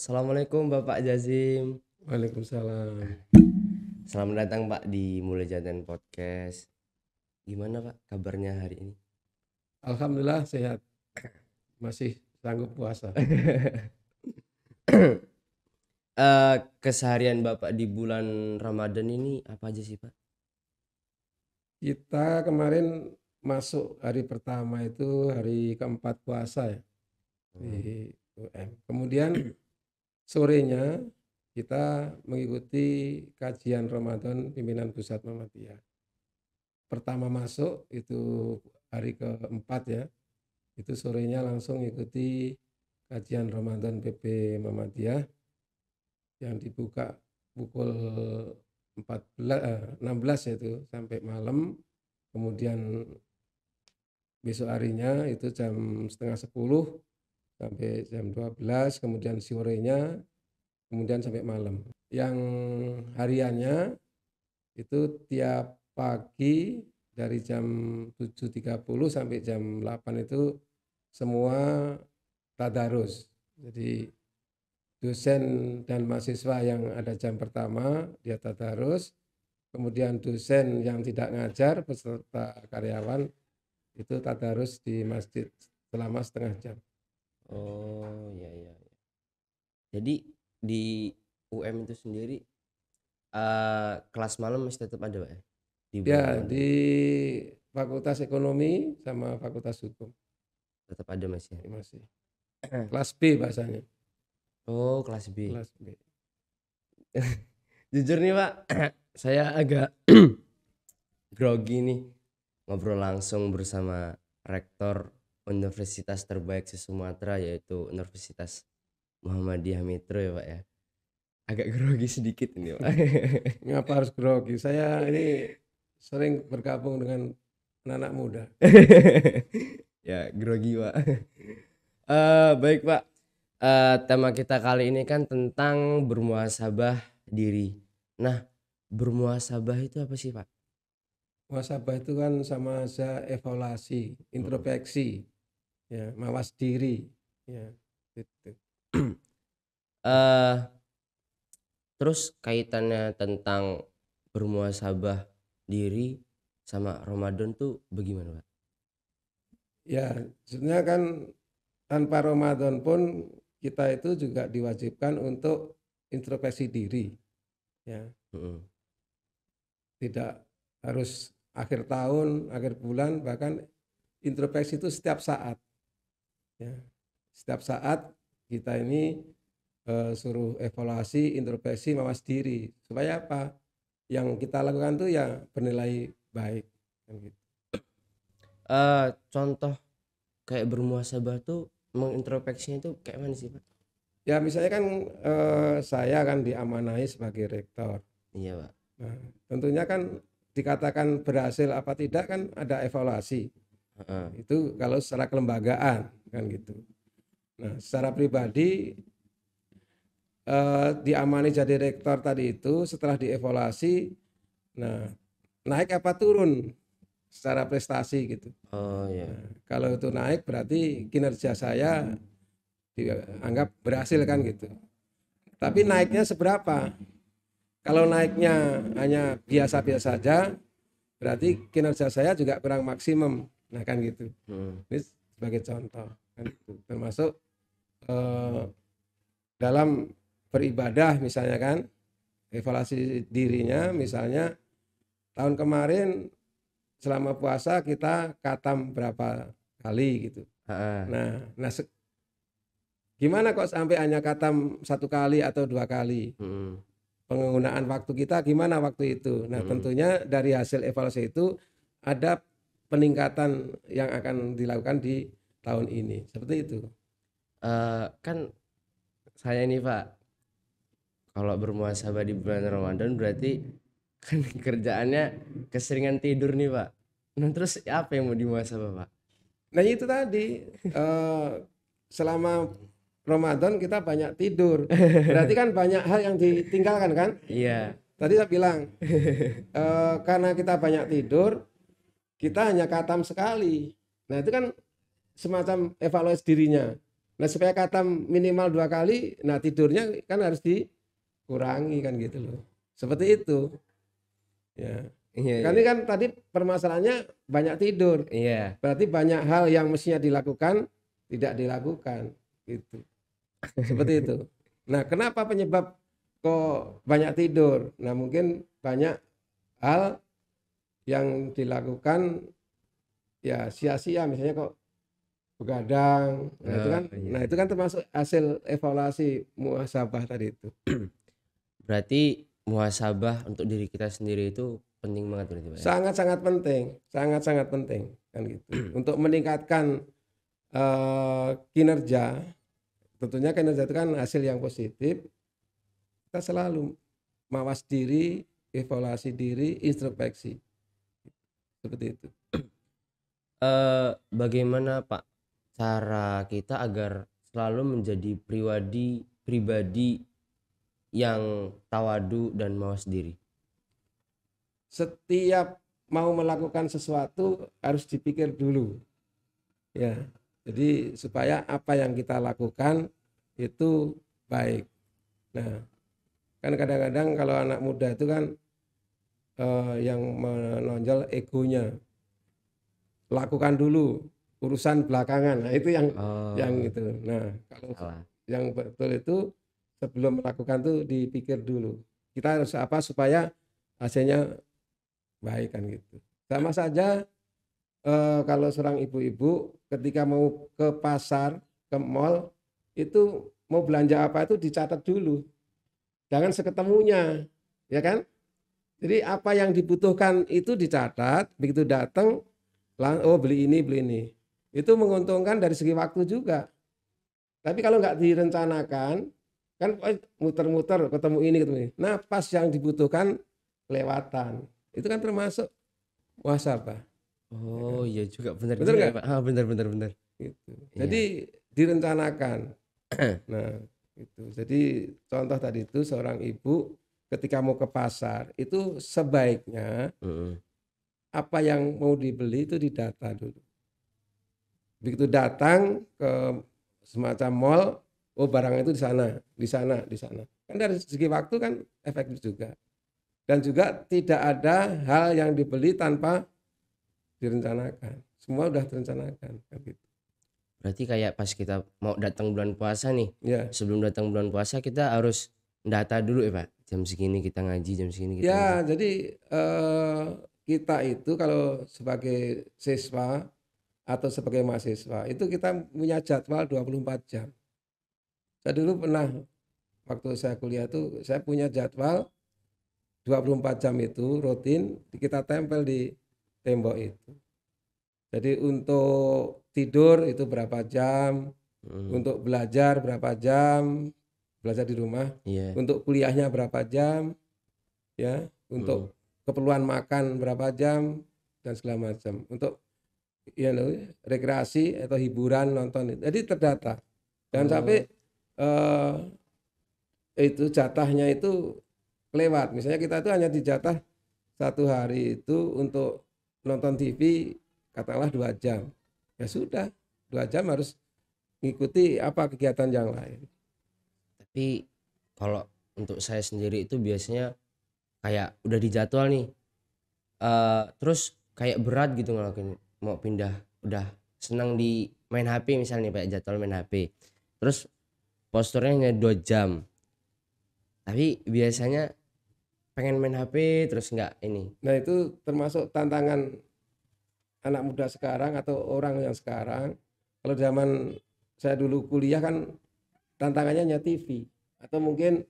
Assalamualaikum Bapak Jazim. Waalaikumsalam. Selamat datang Pak di Mulai Jantan Podcast. Gimana Pak kabarnya hari ini? Alhamdulillah sehat. Masih sanggup puasa. Keseharian Bapak di bulan Ramadan ini apa aja sih Pak? Kita kemarin masuk hari pertama itu hari keempat puasa ya di UM. Kemudian sorenya kita mengikuti kajian Ramadan pimpinan pusat Muhammadiyah. Pertama masuk itu hari keempat ya. Itu sorenya langsung ikuti kajian Ramadan PP Muhammadiyah yang dibuka pukul 16 yaitu sampai malam. Kemudian besok harinya itu jam setengah 10 sampai jam 12, kemudian sorenya kemudian sampai malam. Yang hariannya itu tiap pagi dari jam 7.30 sampai jam 8 itu semua tadarus. Jadi dosen dan mahasiswa yang ada jam pertama dia tadarus, kemudian dosen yang tidak ngajar beserta karyawan itu tadarus di masjid selama setengah jam. Oh iya iya. Jadi di UM itu sendiri kelas malam masih tetap ada Pak ya? Di bulan Ya, Ramadan di Fakultas Ekonomi sama Fakultas Hukum tetap ada masih ya? masih. Kelas B bahasanya, Oh kelas B. kelas B. Jujur nih Pak, saya agak grogi nih ngobrol langsung bersama rektor universitas terbaik se-Sumatera yaitu Universitas Muhammadiyah Metro ya Pak ya. Agak grogi sedikit ini Pak. Ngapa harus grogi? Saya ini sering bergabung dengan anak muda. Ya grogi Pak. Baik Pak. Tema kita kali ini kan tentang bermuhasabah diri. Nah, bermuhasabah itu apa sih Pak? Muhasabah itu kan sama aja evaluasi, introspeksi, ya, mawas diri, ya, gitu. Eh Terus kaitannya tentang bermuhasabah diri sama Ramadan tuh bagaimana Pak? Ya, sebenarnya kan tanpa Ramadan pun kita itu juga diwajibkan untuk introspeksi diri, ya, Mm-mm. tidak harus akhir tahun, akhir bulan, bahkan introspeksi itu setiap saat, ya, setiap saat kita ini suruh evaluasi, introspeksi, mawas diri supaya apa? Yang kita lakukan tuh ya bernilai baik, kan gitu. Contoh kayak bermuhasabah tuh mengintrospeksinya tuh kayak mana sih Pak? Ya misalnya kan saya kan diamanahi sebagai rektor. Iya Pak. Nah, tentunya kan dikatakan berhasil apa tidak kan ada evaluasi. Heeh. Itu kalau secara kelembagaan kan gitu. Nah, secara pribadi diamani jadi rektor tadi itu setelah dievaluasi, nah naik apa turun secara prestasi gitu. Oh iya. Nah, kalau itu naik berarti kinerja saya dianggap berhasil kan gitu. Tapi naiknya seberapa? Kalau naiknya hanya biasa-biasa saja, berarti kinerja saya juga kurang maksimum. Nah kan gitu. Mm. Ini sebagai contoh kan gitu. Termasuk eh, dalam beribadah misalnya kan, evaluasi dirinya misalnya tahun kemarin selama puasa kita khatam berapa kali gitu. Heeh. Nah gimana kok sampai hanya khatam 1 kali atau 2 kali? Mm-mm. Penggunaan waktu kita gimana waktu itu? Nah Mm-mm. tentunya dari hasil evaluasi itu ada peningkatan yang akan dilakukan di tahun ini. Seperti itu. Kan saya ini Pak, kalau bermuhasabah di bulan Ramadan berarti kan kerjaannya keseringan tidur nih Pak. Nah terus apa yang mau dimuhasabah Pak? Nah itu tadi selama Ramadan kita banyak tidur. Berarti kan banyak hal yang ditinggalkan kan? Iya. Tadi saya bilang karena kita banyak tidur, kita hanya khatam sekali. Nah itu kan semacam evaluasi dirinya. Nah supaya khatam minimal 2 kali, nah tidurnya kan harus dikurangi kan gitu loh. Seperti itu. Ya. Iya Kan iya. ini kan tadi permasalahannya banyak tidur. Iya. Berarti banyak hal yang mestinya dilakukan tidak dilakukan gitu. Seperti itu. Nah, kenapa penyebab kok banyak tidur? Nah, mungkin banyak hal yang dilakukan ya sia-sia, misalnya kok begadang. Oh, iya Nah, itu iya. kan termasuk hasil evaluasi muhasabah tadi itu. Berarti muhasabah untuk diri kita sendiri itu penting banget berarti, Pak, ya? Sangat-sangat penting kan gitu. Untuk meningkatkan kinerja, tentunya kinerja itu kan hasil yang positif. Kita selalu mawas diri, evaluasi diri, introspeksi. Seperti itu. Bagaimana Pak cara kita agar selalu menjadi pribadi pribadi yang tawadu dan mawas diri? Setiap mau melakukan sesuatu harus dipikir dulu. Ya. Jadi supaya apa yang kita lakukan itu baik. Nah, kan kadang-kadang kalau anak muda itu kan yang menonjol egonya. Lakukan dulu, urusan belakangan. Nah, itu yang Oh, itu. Nah, kalau salah. yang betul itu sebelum melakukan tuh dipikir dulu. Kita harus apa supaya hasilnya baik kan gitu. Sama saja kalau seorang ibu-ibu ketika mau ke pasar, ke mall itu mau belanja apa itu dicatat dulu. Jangan seketemunya, ya kan? Jadi apa yang dibutuhkan itu dicatat, begitu datang oh beli ini, beli ini. Itu menguntungkan dari segi waktu juga. Tapi kalau nggak direncanakan, kan muter-muter ketemu ini, ketemu ini. Nah pas yang dibutuhkan kelewatan. Itu kan termasuk muhasabah. Ya Oh kan? iya juga, benar Bener juga ya nggak? Pak. Ah, benar benar benar. Gitu. Iya. Jadi direncanakan. Nah itu. Jadi contoh tadi itu seorang ibu ketika mau ke pasar itu sebaiknya Mm-mm. apa yang mau dibeli itu didata dulu. Begitu datang ke semacam mall, oh barang itu di sana, di sana, di sana. Kan dari segi waktu kan efektif juga. Dan juga tidak ada hal yang dibeli tanpa direncanakan. Semua udah direncanakan kan gitu. Berarti kayak pas kita mau datang bulan puasa nih, Ya. sebelum datang bulan puasa kita harus data dulu ya Pak. Jam segini kita ngaji, jam segini kita ini. Ya, jadi kita itu kalau sebagai siswa atau sebagai mahasiswa itu kita punya jadwal 24 jam. Saya dulu pernah waktu saya kuliah itu saya punya jadwal 24 jam itu rutin kita tempel di tembok itu. Jadi untuk tidur itu berapa jam, Mm. untuk belajar berapa jam, belajar di rumah, Iya. untuk kuliahnya berapa jam, ya, Mm. untuk keperluan makan berapa jam dan segala macam. Untuk ya rekreasi atau hiburan nonton itu. Jadi terdata. Dan Oh, sampai eh, itu jatahnya itu kelewat. Misalnya kita itu hanya dijatah 1 hari itu untuk nonton TV katakanlah 2 jam. Ya sudah, 2 jam harus mengikuti apa kegiatan yang lain. tapi kalau untuk saya sendiri itu biasanya kayak udah dijadwal nih, terus kayak berat gitu ngelakuin mau pindah, udah senang di main HP misalnya kayak jadwal main HP, terus posturnya hanya 2 jam, tapi biasanya pengen main HP terus nggak ini. Nah itu termasuk tantangan anak muda sekarang atau orang yang sekarang. Kalau zaman saya dulu kuliah kan tantangannya hanya TV atau mungkin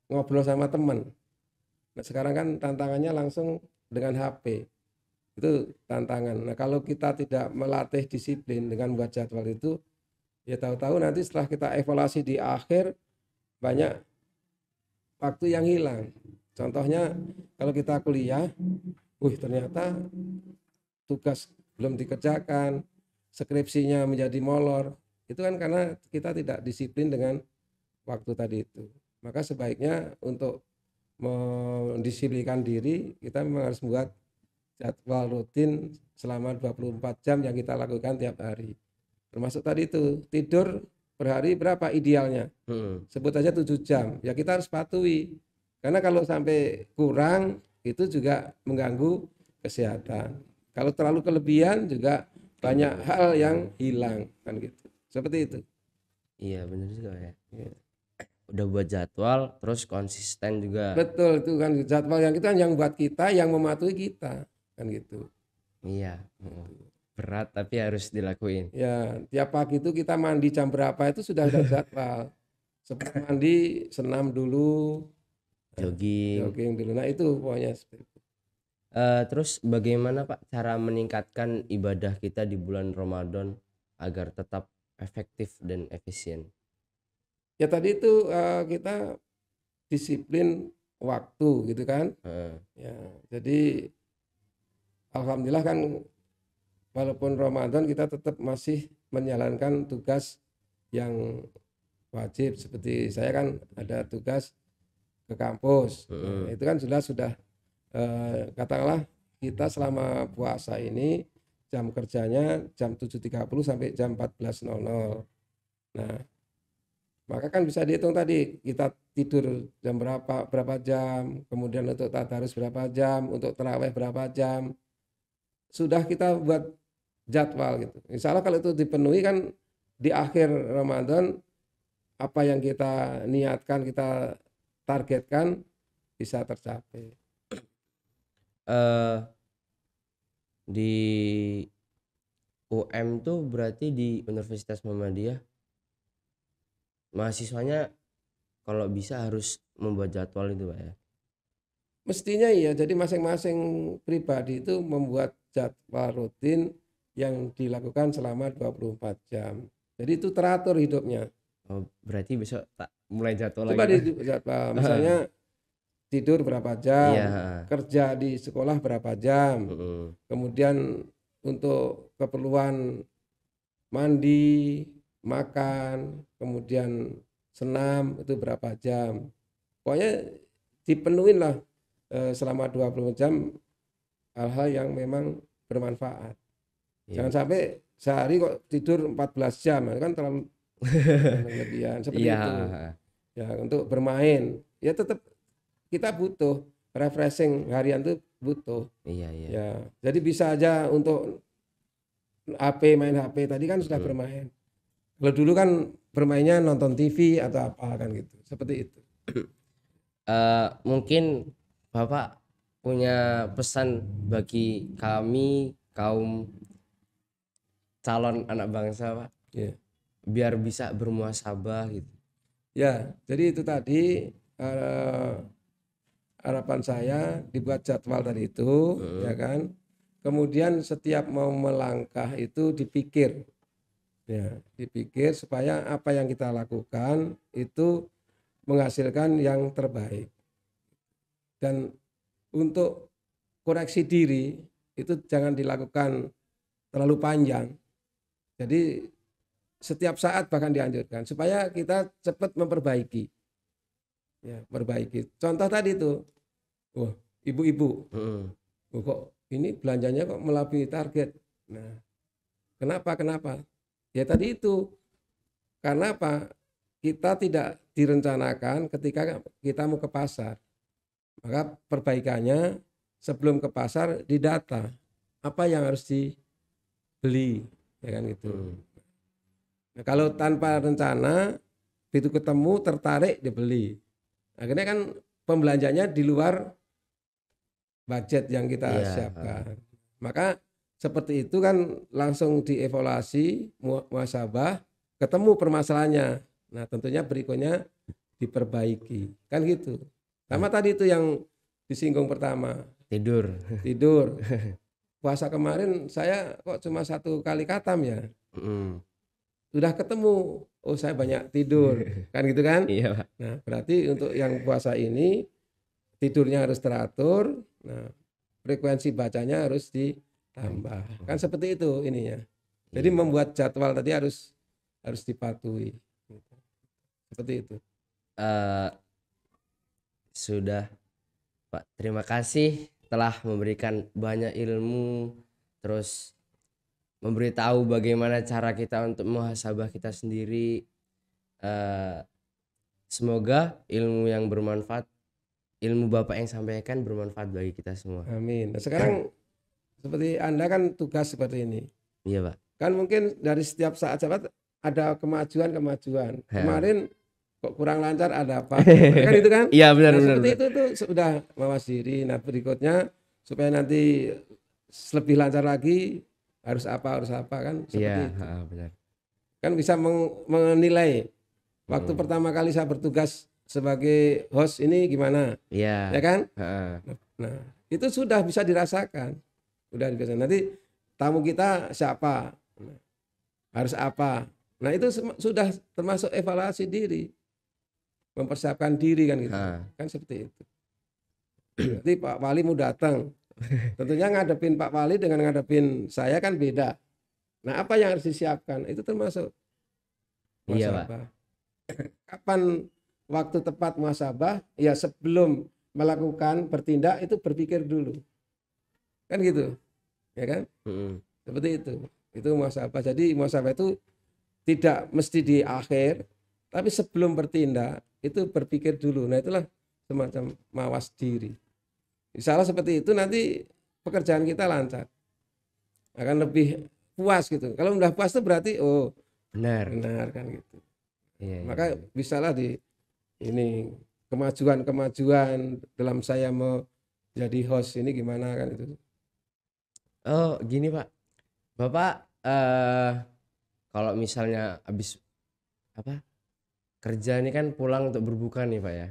ngobrol sama teman. Nah sekarang kan tantangannya langsung dengan HP. Itu tantangan. Nah kalau kita tidak melatih disiplin dengan buat jadwal itu, ya tahu-tahu nanti setelah kita evaluasi di akhir banyak waktu yang hilang. Contohnya kalau kita kuliah, ternyata tugas belum dikerjakan, skripsinya menjadi molor. Itu kan karena kita tidak disiplin dengan waktu tadi itu. Maka sebaiknya untuk mendisiplinkan diri, kita memang harus buat jadwal rutin selama 24 jam yang kita lakukan tiap hari. Termasuk tadi itu, tidur per hari berapa idealnya? Sebut aja 7 jam. Ya kita harus patuhi. Karena kalau sampai kurang itu juga mengganggu kesehatan. Kalau terlalu kelebihan juga banyak hal yang hilang kan gitu. Seperti itu. Iya bener juga ya. Ya. Udah buat jadwal terus konsisten juga. Betul itu kan jadwal yang kita yang buat kita yang mematuhi kita kan gitu. Iya. Berat tapi harus dilakuin. Ya tiap pagi itu kita mandi jam berapa itu sudah ada jadwal. Sebelum mandi senam dulu, Jogging. jogging dulu. Nah itu pokoknya seperti itu. Terus bagaimana Pak cara meningkatkan ibadah kita di bulan Ramadan agar tetap efektif dan efisien? Ya tadi itu kita disiplin waktu gitu kan. Heeh. Ya jadi alhamdulillah kan walaupun Ramadan kita tetap masih menjalankan tugas yang wajib seperti saya kan ada tugas ke kampus. Nah, itu kan jelas sudah katakanlah kita selama puasa ini jam kerjanya jam 7.30 sampai jam 14.00. Nah, maka kan bisa dihitung tadi kita tidur jam berapa jam, kemudian untuk tadarus berapa jam, untuk tarawih berapa jam. Sudah kita buat jadwal gitu. Insya Allah kalau itu dipenuhi kan di akhir Ramadan apa yang kita niatkan, kita targetkan bisa tercapai. Eh di UM tuh berarti di Universitas Muhammadiyah mahasiswanya kalau bisa harus membuat jadwal itu Pak ya. Mestinya iya, jadi masing-masing pribadi itu membuat jadwal rutin yang dilakukan selama 24 jam. Jadi itu teratur hidupnya. Oh, berarti besok tak mulai jadwal Coba lagi di jadwal, misalnya tidur berapa iya. jam, kerja di sekolah berapa jam, kemudian untuk keperluan mandi, makan, kemudian senam itu berapa jam. Pokoknya dipenuhin lah selama 20 jam hal-hal yang memang bermanfaat. Jangan sampai sehari kok tidur 14 jam, kan terlalu berlebihan seperti Iya. itu. Ya, untuk bermain, ya tetap kita butuh refreshing harian itu butuh. Iya. Ya, jadi bisa aja untuk main HP tadi kan sudah bermain. Kalau dulu kan bermainnya nonton TV atau apa kan gitu. Seperti itu. Mungkin Bapak punya pesan bagi kami kaum calon anak bangsa Pak, Ya. biar bisa bermuhasabah gitu. Ya, jadi itu tadi harapan saya dibuat jadwal tadi itu, ya kan. Kemudian setiap mau melangkah itu dipikir, ya, dipikir supaya apa yang kita lakukan itu menghasilkan yang terbaik. Dan untuk koreksi diri itu jangan dilakukan terlalu panjang. Jadi setiap saat bahkan dianjurkan supaya kita cepat memperbaiki. Ya, perbaiki. Contoh tadi itu, wah, ibu-ibu, kok ini belanjanya kok melebihi target. Nah, kenapa? Ya tadi itu, karena apa? Kita tidak direncanakan ketika kita mau ke pasar. Maka perbaikannya sebelum ke pasar didata apa yang harus dibeli, ya kan gitu. Nah, kalau tanpa rencana begitu ketemu tertarik dibeli. Akhirnya kan pembelanjanya di luar budget yang kita siapkan. Maka seperti itu kan langsung dievaluasi muhasabah, ketemu permasalahannya. Nah, tentunya berikutnya diperbaiki. Kan gitu. Sama tadi itu yang disinggung pertama. Tidur. Puasa kemarin saya kok cuma 1 kali khatam ya. Sudah ketemu, oh saya banyak tidur. Kan gitu kan? Iya Pak. Nah, berarti untuk yang puasa ini tidurnya harus teratur. Nah, frekuensi bacanya harus ditambah. Kan seperti itu ininya. Jadi membuat jadwal tadi harus dipatuhi. Seperti itu. Sudah Pak, terima kasih telah memberikan banyak ilmu, terus memberitahu bagaimana cara kita untuk muhasabah kita sendiri. Eh, semoga ilmu yang bermanfaat, ilmu Bapak yang sampaikan bermanfaat bagi kita semua. Amin. Nah, sekarang seperti Anda kan tugas seperti ini. Iya, Pak. Kan mungkin dari setiap saat ada kemajuan. Kemarin kok kurang lancar ada apa? Kan itu kan? Iya, benar Nah, benar. seperti itu tuh sudah mawas diri. Nah, berikutnya supaya nanti lebih lancar lagi harus apa kan seperti Iya, itu. benar. Kan bisa menilai waktu pertama kali saya bertugas sebagai host ini gimana, Iya. ya kan? Heeh. Nah, itu sudah bisa dirasakan. Udah biasa. Nanti tamu kita siapa? Nah, harus apa? Nah, itu sudah termasuk evaluasi diri. Mempersiapkan diri kan gitu. Kan seperti itu. Nanti Pak Wali mau datang. Tentunya ngadepin Pak Wali dengan ngadepin saya kan beda. Nah, apa yang harus disiapkan? Itu termasuk Iya, Pak. muhasabah. Kapan waktu tepat muhasabah? Ya sebelum melakukan bertindak itu berpikir dulu. Kan gitu. Ya kan? Seperti itu. Itu muhasabah. Jadi muhasabah itu tidak mesti di akhir, tapi sebelum bertindak itu berpikir dulu. Nah, itulah semacam mawas diri. Misalnya seperti itu nanti pekerjaan kita lancar. Akan lebih puas gitu. Kalau udah puas itu berarti benar kan gitu. Iya, Maka bisalah di ini kemajuan dalam saya mau jadi host ini gimana kan itu. Oh, gini, Pak. Bapak kalau misalnya habis kerja ini kan pulang untuk berbuka nih, Pak ya.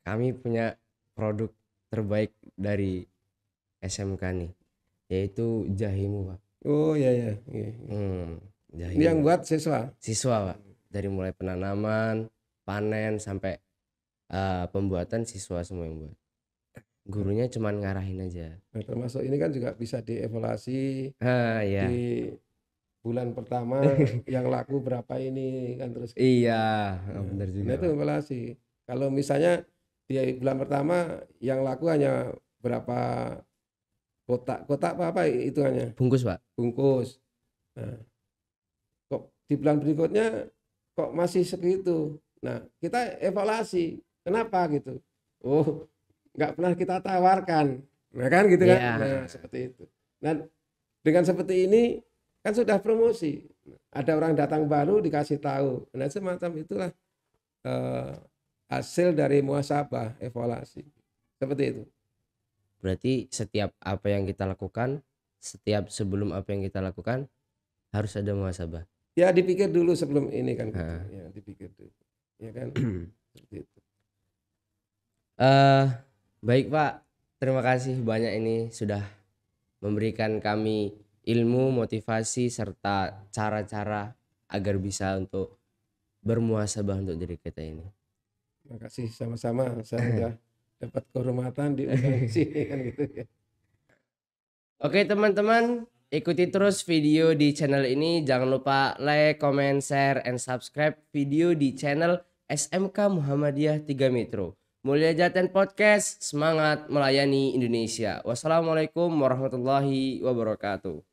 Kami punya produk terbaik dari SMK nih, yaitu jahimu, Pak. Oh iya. Jahimu. Ini yang buat siswa, Pak. Dari mulai penanaman, panen sampai pembuatan siswa semua yang buat. Gurunya cuman ngarahin aja. Nah, termasuk ini kan juga bisa dievaluasi Iya. di bulan pertama yang laku berapa ini kan terus. Iya, benar juga. Nah, itu evaluasi. Kalau misalnya di bulan pertama yang laku hanya berapa kotak apa hitungannya? Bungkus, Pak. Bungkus. Nah, kok di bulan berikutnya kok masih segitu. Nah, kita evaluasi. Kenapa gitu? Oh, nggak pernah kita tawarkan. Nah, kan gitu kan? Nah, seperti itu. Nah, dengan seperti ini kan sudah promosi. Ada orang datang baru dikasih tahu. Nah, semacam itulah hasil dari muhasabah, evaluasi. Seperti itu. Berarti setiap apa yang kita lakukan, setiap sebelum apa yang kita lakukan harus ada muhasabah. Ya dipikir dulu sebelum ini kan gitu. Ya dipikir dulu. Ya kan? Seperti itu. Baik, Pak. Terima kasih banyak ini sudah memberikan kami ilmu, motivasi serta cara-cara agar bisa untuk bermuhasabah untuk diri kita ini. Terima kasih sama-sama. Saya sudah dapat kehormatan di sini kan gitu ya. Oke, teman-teman, ikuti terus video di channel ini. Jangan lupa like, comment, share, and subscribe video di channel SMK Muhammadiyah 3 Metro. Mulia Jaten Podcast, semangat melayani Indonesia. Wassalamualaikum warahmatullahi wabarakatuh.